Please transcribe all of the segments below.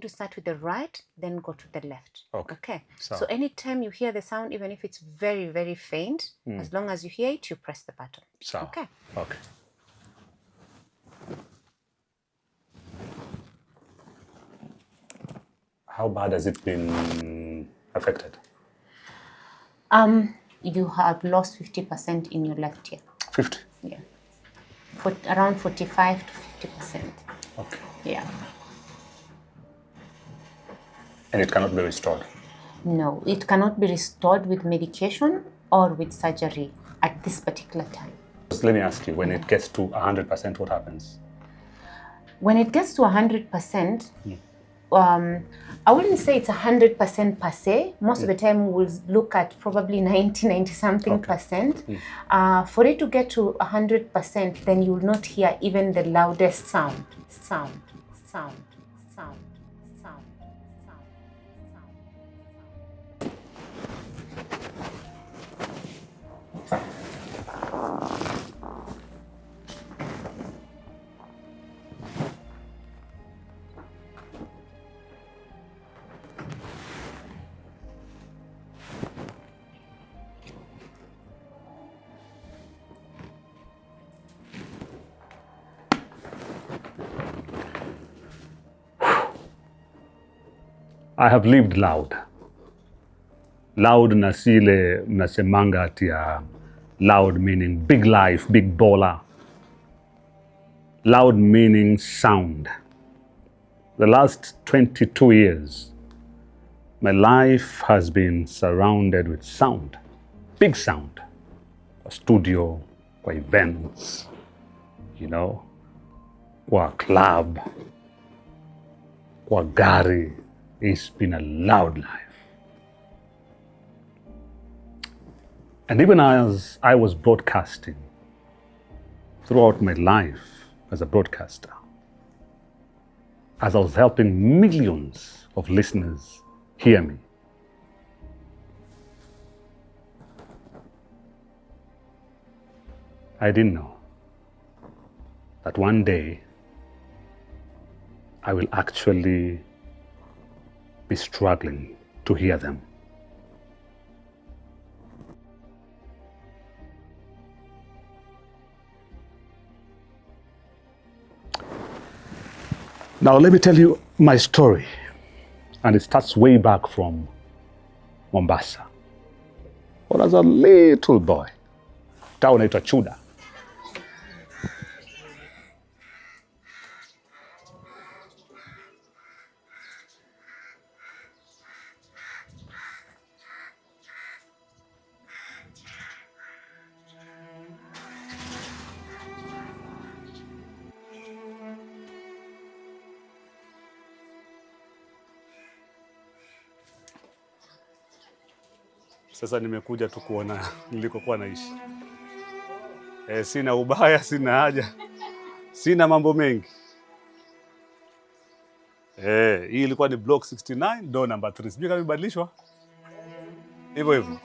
to start with the right, then go to the left. Okay. So anytime you hear the sound, even if it's very, very faint, as long as you hear it, you press the button. Okay. How bad has it been affected? You have lost 50% in your left ear. 50? Yeah. Around 45 to 50%. Okay. Yeah. And it cannot be restored? No, it cannot be restored with medication or with surgery at this particular time. Let me ask you, when it gets to 100%, what happens? When it gets to 100%, I wouldn't say it's 100% per se. Most of the time we'll look at probably 90 something percent. For it to get to 100%, then you will not hear even the loudest sound. I have lived loud. Loud nasile mnasemanga tia loud meaning big life, big baller. Loud meaning sound. The last 22 years, my life has been surrounded with sound. Big sound. A studio, kwa events, kwa club, kwa gari. It's been a loud life. And even as I was broadcasting throughout my life as a broadcaster, as I was helping millions of listeners hear me, I didn't know that one day I will actually be struggling to hear them. Now let me tell you my story, and it starts way back from Mombasa. When I was a little boy, town inaitwa Chuda. Sasa nimekuja tu kuona nilikokuwa naishi. Sina ubaya, sina haja. Sina mambo mengi. Hii ilikuwa ni block 69, door number 3. Sijui kama imebadilishwa. Hivyo hivyo.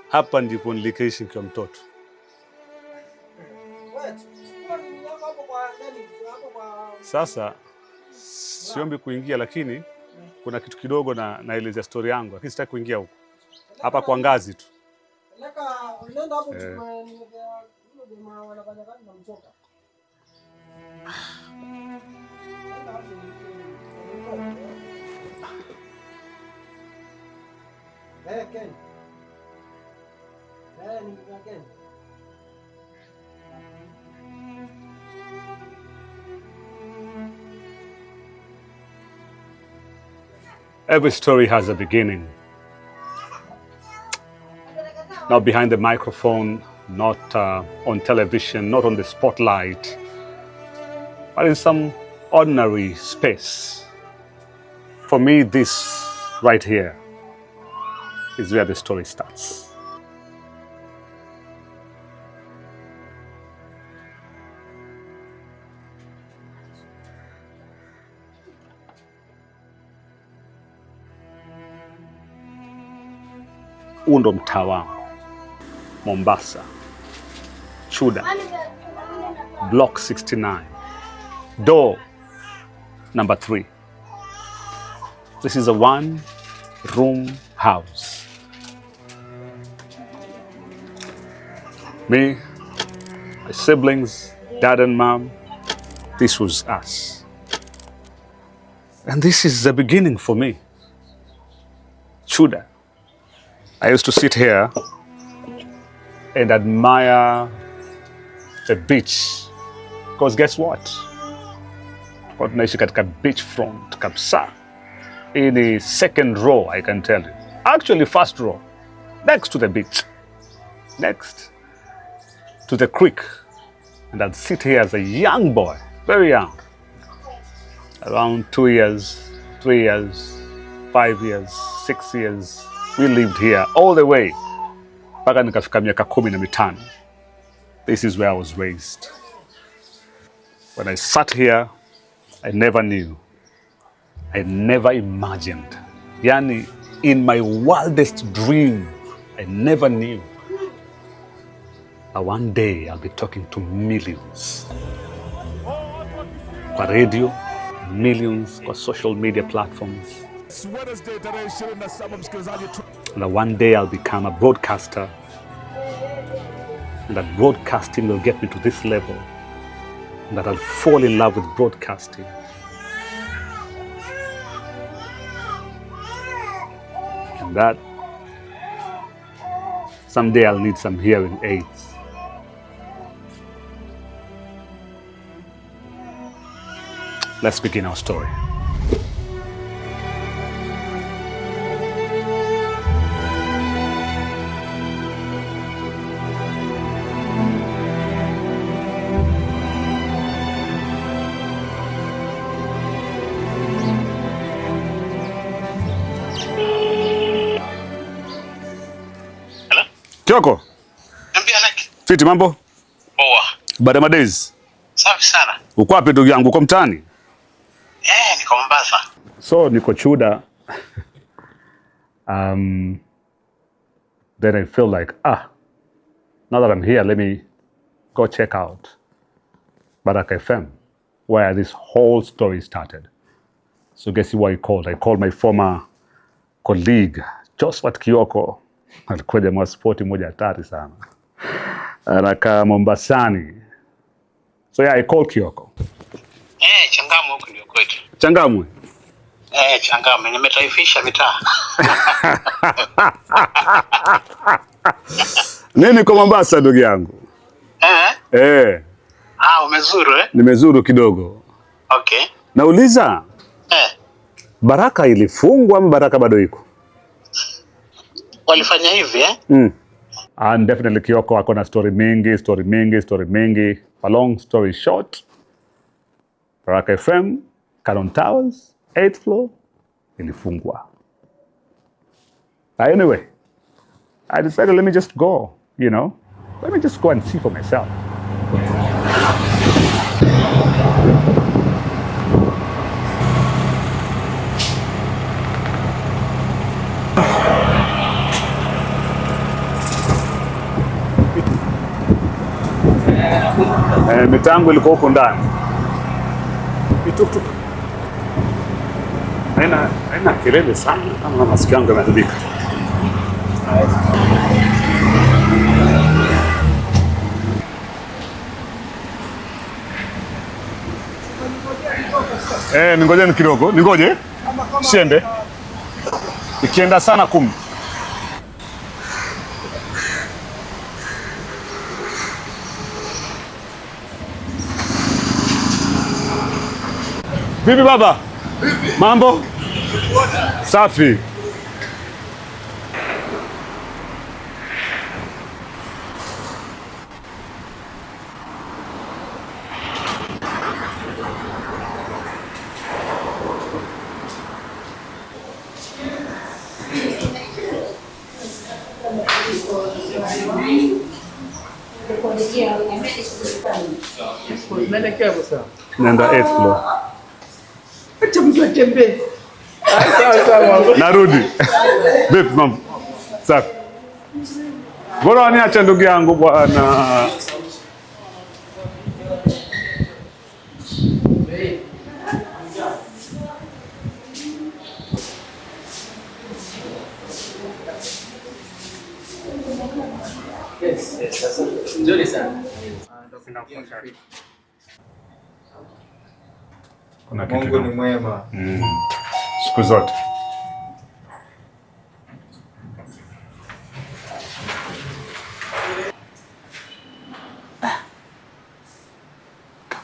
Hapa ndipo nilikiishi nikiwa mtoto. Sasa siombi kuingia, lakini kuna kitu kidogo naelezea story yangu, lakini sitaki kuingia huko. Hapa kwa ngazi tu. Every story has a beginning. Not behind the microphone, not on television, not on the spotlight, but in some ordinary space. For me, this right here is where the story starts. Huu ndo mtaa wangu, Mombasa, Chuda, block 69, door Number 3. This is a 1-room house. Me, my siblings, dad and mom, this was us. And this is the beginning for me. Chuda. I used to sit here and admire the beach. Because guess what? Kwa tunaishi katika beachfront kabisa. In the second row, I can tell you. Actually, first row. Next to the beach. Next to the creek. And I'd sit here as a young boy. Very young. Around 2 years, 3 years, 5 years, 6 years. We lived here all the way. Mpaka nikafika miaka 15. This is where I was raised. When I sat here, I never knew. I never imagined. Yani, in my wildest dream, I never knew that one day I'll be talking to millions. Kwa radio, millions kwa social media platforms. And that one day I'll become a broadcaster. And that broadcasting will get me to this level. And that I'll fall in love with broadcasting. And that someday I'll need some hearing aids. Let's begin our story. Kioko. Niambia Laki. Fiti mambo? Poa. Baada ya days. Safi sana. Uko wapi ndugu yangu? Uko mtaani? Niko Mombasa. So niko Chuda. Then I feel like, now that I'm here, let me go check out Baraka FM, where this whole story started. So guess who I called? I called my former colleague, Josephat Kioko. Alikuwa jamaa spoti moja hatari sana. Anakaa Mombasani. So yeah, I called Kioko. Changamwe huko ndio kwetu. Changamwe? Changamwe. Nimetaifisha mitaa. Nini kwa Mombasa ndugu yangu? Umezuru Nimezuru kidogo. Okay. Nauliza. Baraka ilifungwa ama Baraka bado iko? Walifanya hivi And definitely Kioko ako na story mingi. A long story short, Baraka FM, Canon Towers, 8th floor, ilifungwa. But anyway, I decided let me just go, Let me just go and see for myself. Mitango ilikuwa huko ndani. Tuk-tuk. Haina kelele sana kama masikio yangu yameharibika. Ningoje kidogo. Ningoje. Siende. Ikienda sana 10. Vipi baba? Vipi? Mambo? Safi. Nenda 8th floor. Acha mtu atembee. Sawa. Narudi. Vipi mambo? Safi. Bora niache ndugu yangu bwana. Yes, sasa. Nzuri sana. Kuna kitu Mungu ni mwema. siku zote.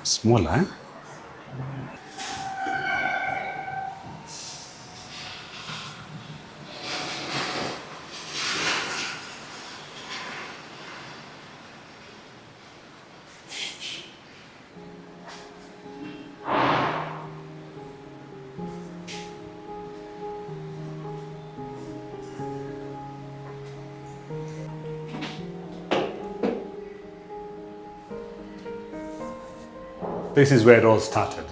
Smaller, eh? This is where it all started.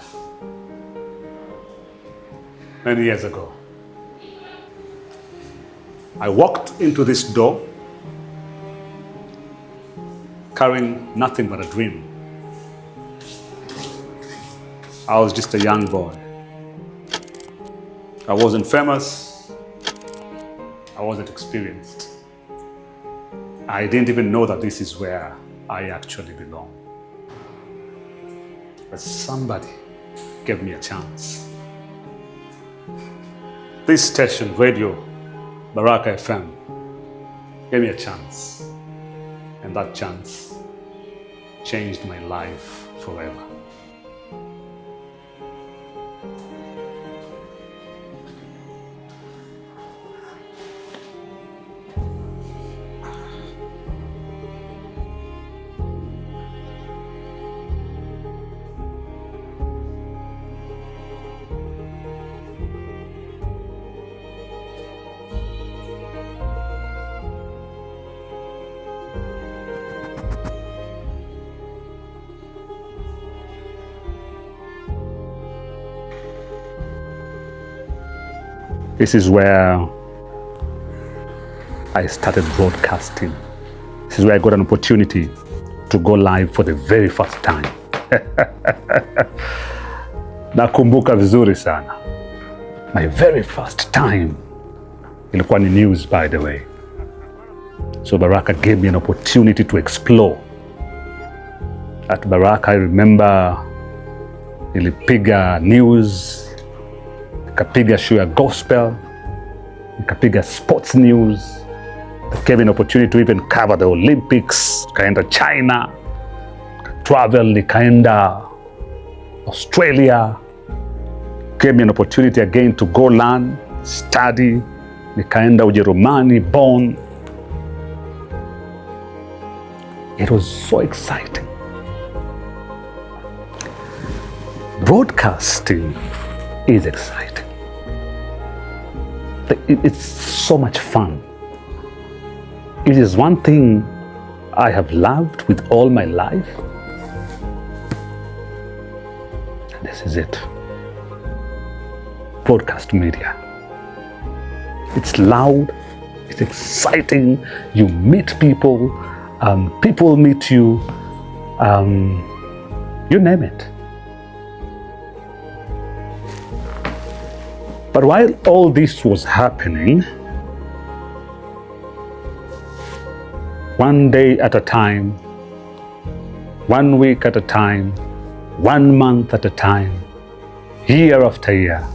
Many years ago. I walked into this door carrying nothing but a dream. I was just a young boy. I wasn't famous. I wasn't experienced. I didn't even know that this is where I actually belong. But somebody gave me a chance. This station, radio, Baraka FM, gave me a chance. And that chance changed my life forever. This is where I started broadcasting. This is where I got an opportunity to go live for the very first time. Nakumbuka vizuri sana. My very first time. Ilikuwa ni news, by the way. So Baraka gave me an opportunity to explore. At Baraka, I remember nilipiga news, nikapiga show ya gospel, nikapiga sports news. It gave me an opportunity to even cover the Olympics. Nikaenda China, travel, nikaenda Australia. Gave me an opportunity again to go learn, study. Nikaenda Ujerumani, Bonn. It was so exciting. Broadcasting is exciting. It's so much fun. It is one thing I have loved with all my life. And this is it. Broadcast media. It's loud, it's exciting, you meet people, people meet you, you name it. But while all this was happening, one day at a time, 1 week at a time, 1 month at a time, year after year,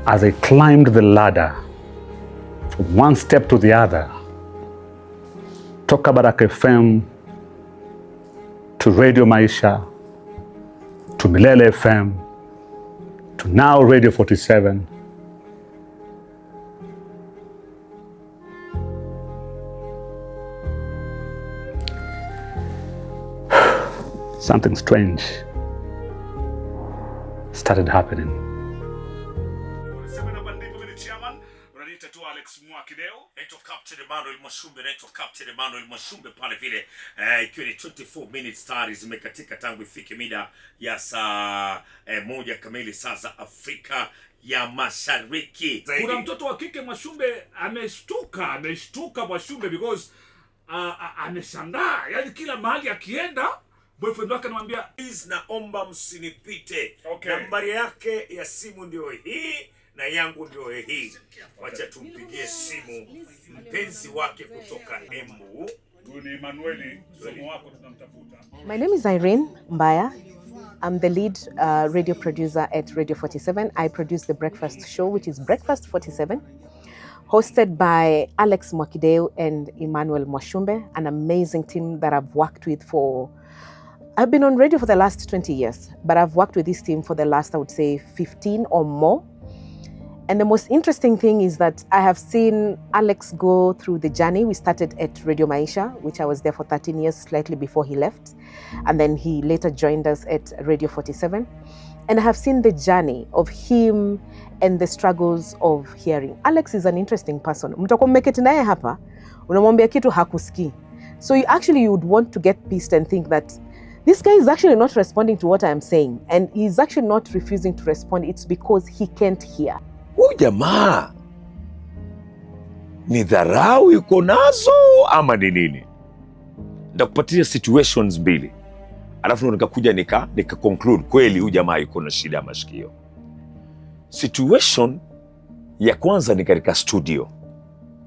as I climbed the ladder from one step to the other, Toka Baraka FM to Radio Maisha, to Milele FM, to now Radio 47, something strange started happening. Captain Emmanuel Mwashumbe pale vile ikiwa ni 24 minutes tayari zimekatika tangu ifike mida ya saa 1 kamili saa za Afrika ya Mashariki. Kuna mtoto wa kike Mwashumbe ameshtuka Mwashumbe because ameshangaa, yani kila mahali akienda boyfriend wake anamwambia please naomba msinipite. Okay. Nambari yake ya simu ndio hii na yangu ndio hii. Wacha tumpigie simu mpenzi wake kutoka Embu. Ni Manueli, somo wako tunamtafuta. My name is Irene Mbaya. I'm the lead radio producer at Radio 47. I produce the breakfast show, which is Breakfast 47, hosted by Alex Mwakideu and Emmanuel Mwashumbe, an amazing team that I've worked with I've been on radio for the last 20 years, but I've worked with this team for the last, I would say, 15 or more. And the most interesting thing is that I have seen Alex go through the journey. We started at Radio Maisha, which I was there for 13 years, slightly before he left. And then he later joined us at Radio 47. And I have seen the journey of him and the struggles of hearing. Alex is an interesting person. Mtakuwa mmeketi naye hapa, unamwambia kitu hakusikii. So you would want to get pissed and think that this guy is actually not responding to what I am saying. And he's actually not refusing to respond. It's because he can't hear. Huyu jamaa ni dharau yuko nazo ama ni nini? Ndakupatia situations mbili, alafu nikakuja nika conclude kweli huyu jamaa yuko na shida ya masikio. Situation ya kwanza ni katika studio,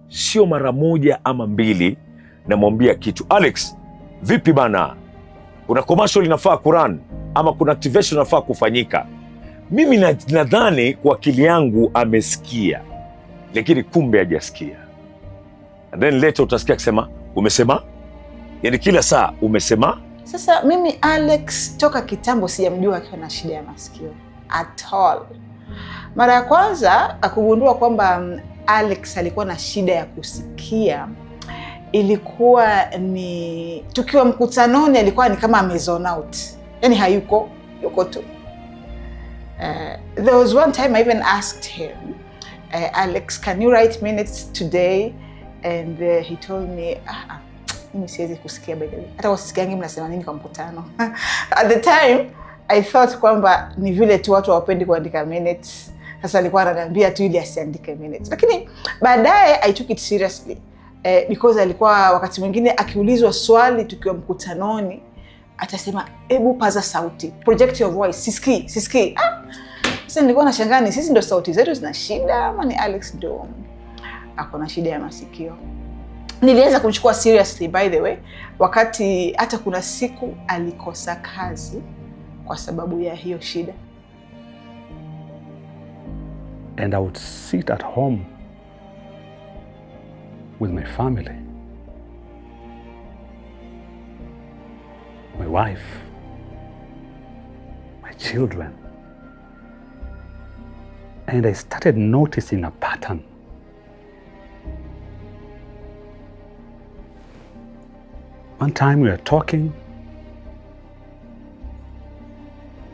sio mara moja ama mbili namwambia kitu, Alex, vipi bana, kuna commercial inafaa kurun ama kuna activation inafaa kufanyika. Mimi nadhani kwa akili yangu amesikia, lakini kumbe hajasikia. And then later utasikia akisema, umesema? Yani kila saa umesema? Sasa mimi Alex toka kitambo sijamjua akiwa na shida ya masikio at all. Mara ya kwanza akugundua kwamba Alex alikuwa na shida ya kusikia, ilikuwa ni tukiwa mkutanoni, alikuwa ni kama amezone out. Yani hayuko, yuko tu. There was one time I even asked him, Alex, can you write minutes today? And he told me, mimi siwezi kusikia by the way. Hata wasisikiangi mnasema nini kwa mkutano. At the time, I thought kwamba ni vile tu watu hawapendi kuandika minutes. Sasa alikuwa ananiambia tu ili asiandike minutes. Lakini baadaye I took it seriously. Because alikuwa wakati mwingine akiulizwa swali tukiwa mkutanoni, atasema, hebu paza sauti, project your voice, sisikii. Sasa nilikuwa nashangaa ni sisi ndo sauti zetu zina shida ama ni Alex ndo ako na shida ya masikio. Nilianza kumchukua seriously by the way, wakati hata kuna siku alikosa kazi kwa sababu ya hiyo shida. And I would sit at home with my family, my wife, my children, and I started noticing a pattern. One time we are talking,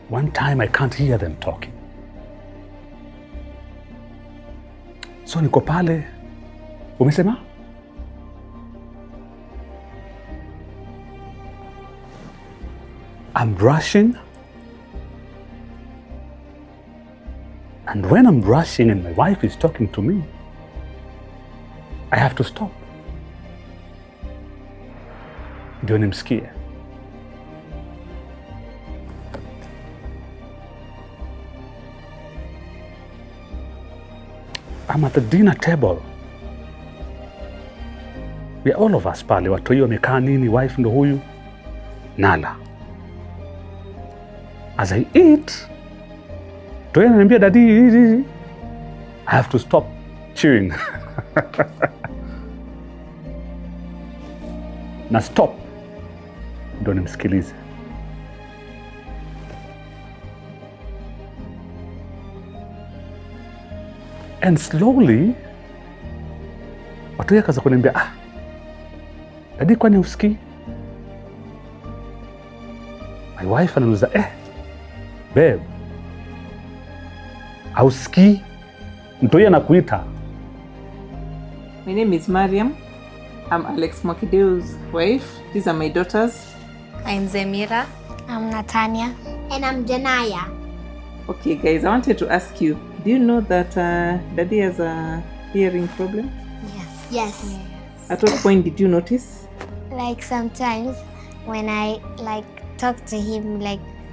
one time I can't hear them talking. So niko pale, umesema? I'm brushing, and when I'm brushing and my wife is talking to me, I have to stop. Ndio nimsikie. I'm at the dinner table. We are all of us pale, watu hiyo wamekaa nini, wife ndo huyu, nala. As I eat, Toya ananiambia, daddy, I have to stop chewing. Na stop, ndo nimsikilize. And slowly, watu yakaanza kuniambia, daddy, kwani usikii? My wife anauliza, babe, hausikii? Mtoya anakuita. My name is Mariam. I'm Alex Mwakideu's wife. These are my daughters. I'm Zemira. I'm Natania. And I'm Janaya. Okay, guys, I wanted to ask you, do you know that Daddy has a hearing problem? Yes. At what point did you notice? Like sometimes when I talk to him,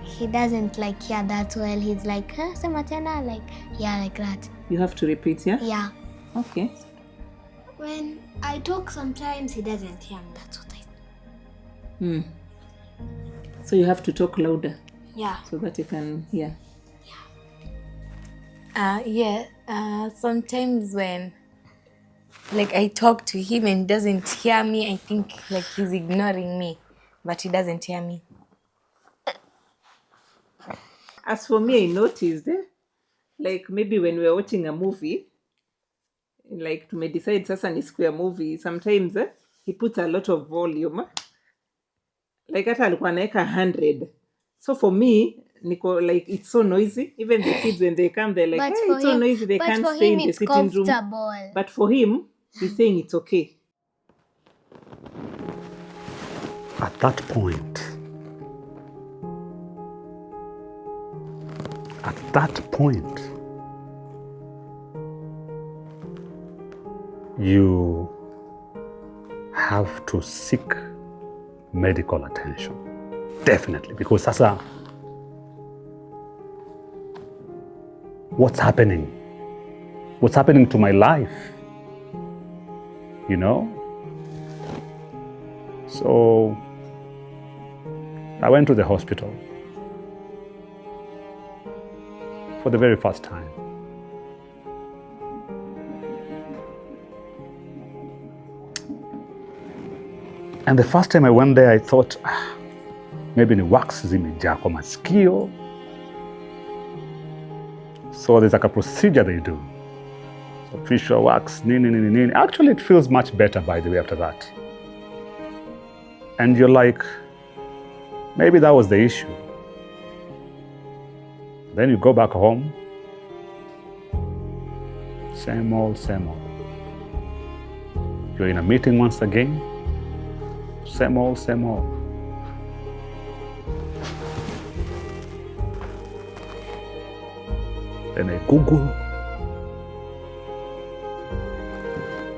he doesn't hear that well. He's like, sema tena, like that. You have to repeat, yeah? Yeah. Okay. When I talk sometimes he doesn't hear me. That's what I Hmm. So you have to talk louder. Yeah. So that you can hear. Sometimes when like I talk to him and he doesn't hear me, I think like he's ignoring me, but he doesn't hear me. As for me, I noticed, like maybe when we're watching a movie, like to decide sasa ni siku ya movie, sometimes he puts a lot of volume. Like hata alikuwa anaweka 100. So for me, niko like it's so noisy. Even the kids when they come, they're like, But hey, for it's so him- noisy. They but can't for stay him in the it's sitting room. comfortable. But for him, he's saying it's okay. At that point, you have to seek medical attention. Definitely. Because sasa, what's happening? What's happening to my life? You know? So I went to the hospital for the very first time. And the first time I went there, I thought, maybe ni wax zimejaa kwa masikio. So there's like a procedure they do. So facial wax, nini. Actually, it feels much better, by the way, after that. And you're like, maybe that was the issue. Then you go back home. Same old. You're in a meeting once again. Same old. Then I Google.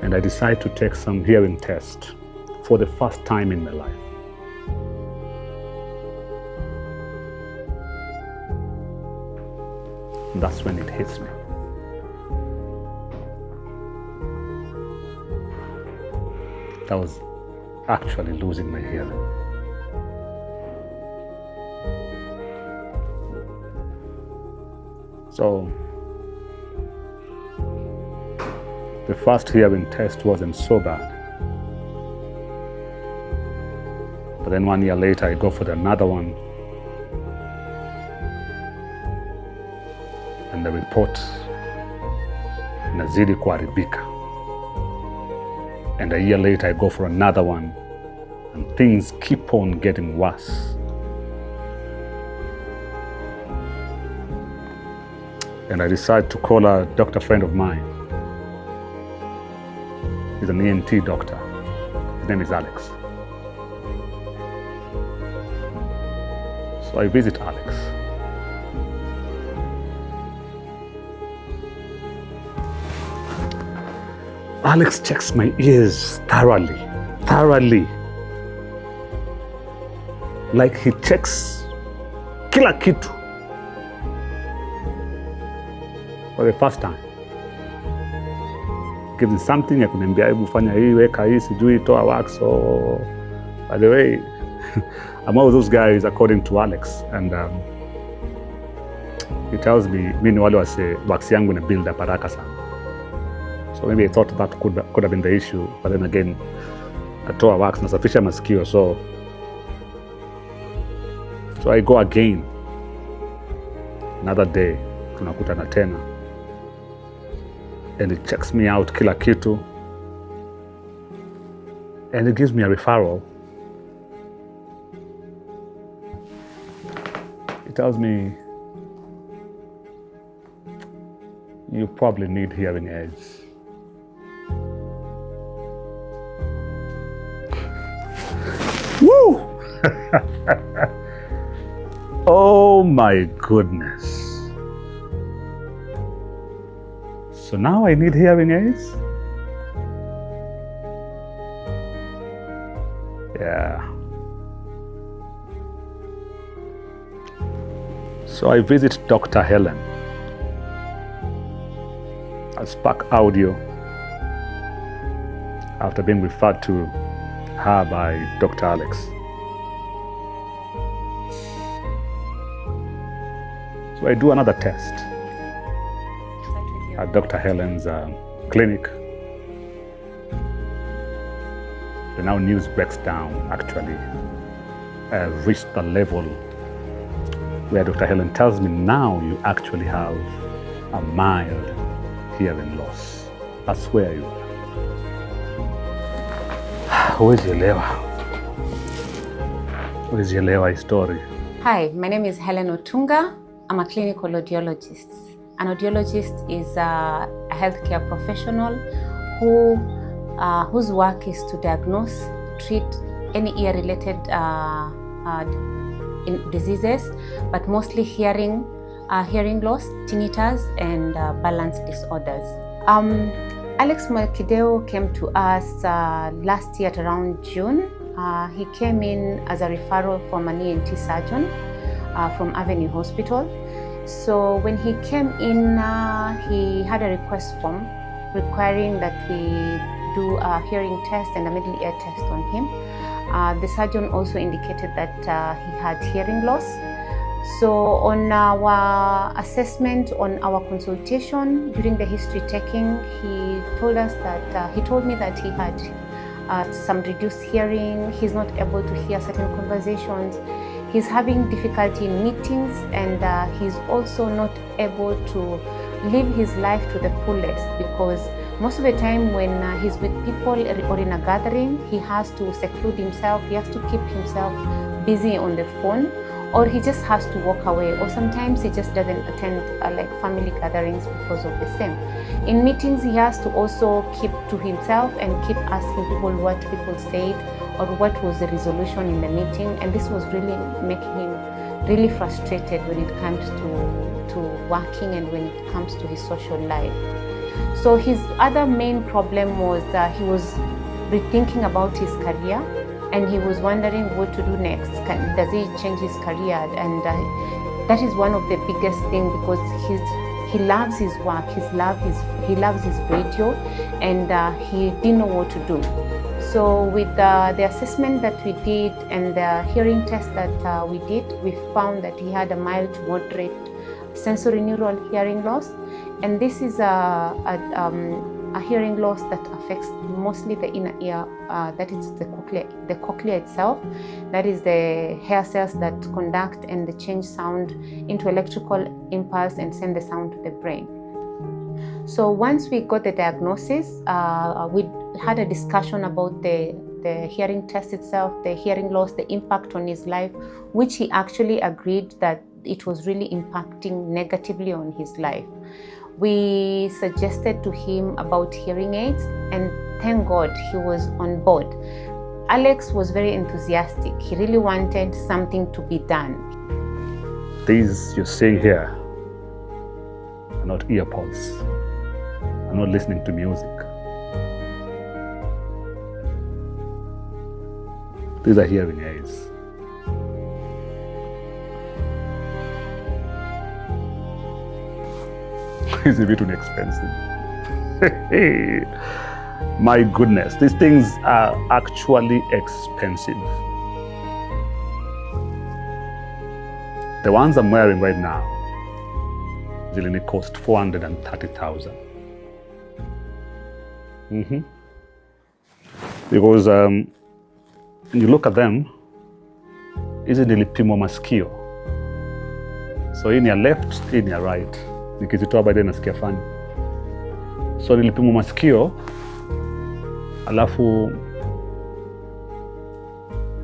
And I decide to take some hearing test for the first time in my life. And that's when it hits me. I was actually losing my hearing. So the first hearing test wasn't so bad. But then 1 year later, I go for another one. And the report inazidi kuharibika. And a year later, I go for another one. And things keep on getting worse. And I decide to call a doctor friend of mine. He's an ENT doctor. His name is Alex. So I visit Alex. Alex checks my ears thoroughly. Like he checks kila kitu for the first time. Gives me something ya kuniambia hebu fanya hii, weka hii, sijui toa wax. So by the way, I'm one of those guys according to Alex, and he tells me mimi ni wale wase wax yangu ina build up haraka sana. So maybe I thought that could have been the issue, but then again, natoa wax, nasafisha masikio, so I go again. Another day, tunakutana tena. And it checks me out kila kitu. And it gives me a referral. It tells me, you probably need hearing aids. Woo! Oh my goodness. So now I need hearing aids? Yeah. So I visit Dr. Helen. Spark Audio after being referred to her by Dr. Alex. So I do another test at Dr. Helen's clinic. The now news breaks down actually reached the level where Dr. Helen tells me now you actually have a mild hearing loss. I swear you. Huwezi elewa hii story. Hi, my name is Helen Otunga. I'm a clinical audiologist. An audiologist is a healthcare professional whose work is to diagnose, treat any ear-related diseases, but mostly hearing loss, tinnitus, and balance disorders. Alex Mwakideu came to us last year at around June. He came in as a referral from an ENT surgeon from Avenue Hospital. So when he came in, he had a request form requiring that we do a hearing test and a middle ear test on him. The surgeon also indicated that he had hearing loss. So on our assessment, on our consultation during the history taking, he told me that he had some reduced hearing. He's not able to hear certain conversations. He's having difficulty in meetings, and he's also not able to live his life to the fullest, because most of the time when he's with people or in a gathering, he has to seclude himself, he has to keep himself busy on the phone, or he just has to walk away, or sometimes he just doesn't attend like family gatherings because of the same. In meetings, he has to also keep to himself and keep asking people what people said or what was the resolution in the meeting, and this was really making him really frustrated when it comes to working and when it comes to his social life. So his other main problem was that he was rethinking about his career, and he was wondering what to do next. Does he change his career? And that is one of the biggest things, because he loves his work, he loves his radio, and he didn't know what to do. So with the assessment that we did and the hearing test that we did, we found that he had a mild to moderate sensory neural hearing loss, and this is a hearing loss that affects mostly the inner ear, that is the cochlea itself, that is the hair cells that conduct and they change sound into electrical impulse and send the sound to the brain. So once we got the diagnosis, we had a discussion about the hearing test itself, the hearing loss, the impact on his life, which he actually agreed that it was really impacting negatively on his life. We suggested to him about hearing aids, and thank God he was on board. Alex was very enthusiastic. He really wanted something to be done. These you're seeing here are not earpods. I'm not listening to music. These are hearing aids. It's a bit too expensive. My goodness, these things are actually expensive. The ones I'm wearing right now usually cost 430,000. Because when you look at them, hizi nilipimwa masikio. So in your left, in your right. Nikizitoa baadaye nasikia fani. So nilipimwa masikio, alafu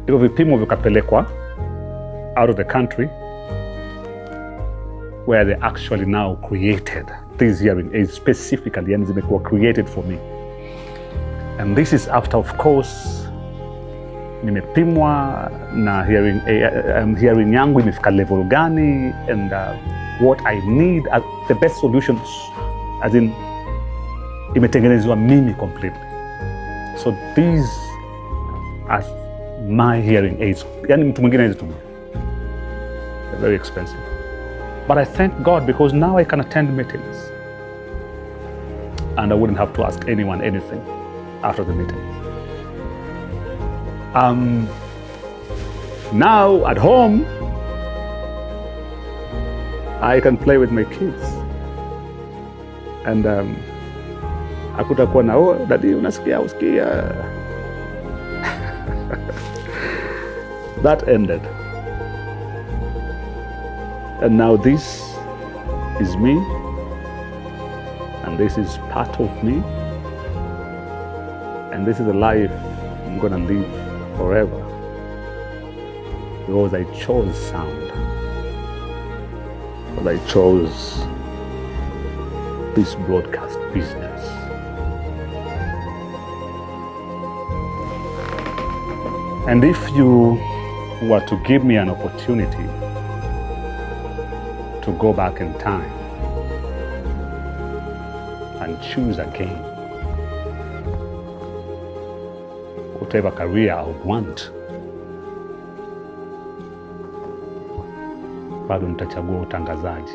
hivyo vipimo vikapelekwa out of the country where they actually now created these hearing aids specifically, and zimekuwa created for me. And this is after, of course, nimepimwa na hearing yangu imefika level gani, and what I need as the best solutions, as in imetengenezwa mimi completely. So these are my hearing aids. Yani mtu mwingine hawezi tumia. They're very expensive. But I thank God because now I can attend meetings. and I wouldn't have to ask anyone anything after the meeting. Now at home, I can play with my kids. And hakutakuwa na dadi unasikia usikia. That ended. And now this is me, and this is part of me, and this is a life I'm gonna live forever, because I chose sound, because I chose this broadcast business. And if you were to give me an opportunity to go back in time and choose again whatever career I would want, bado nitachagua utangazaji.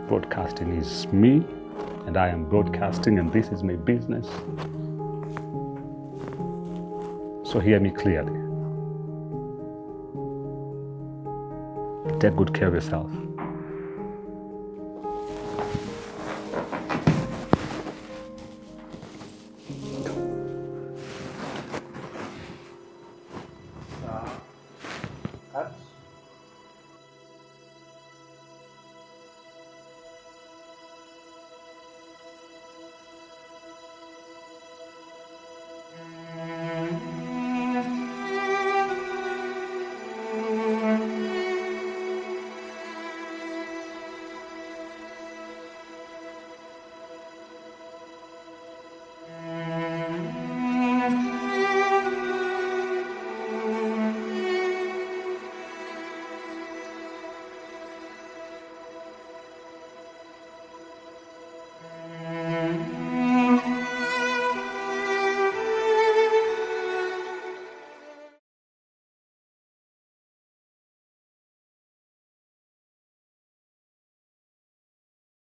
Broadcasting is me, and I am broadcasting, and this is my business. So hear me clearly. Take good care of yourself.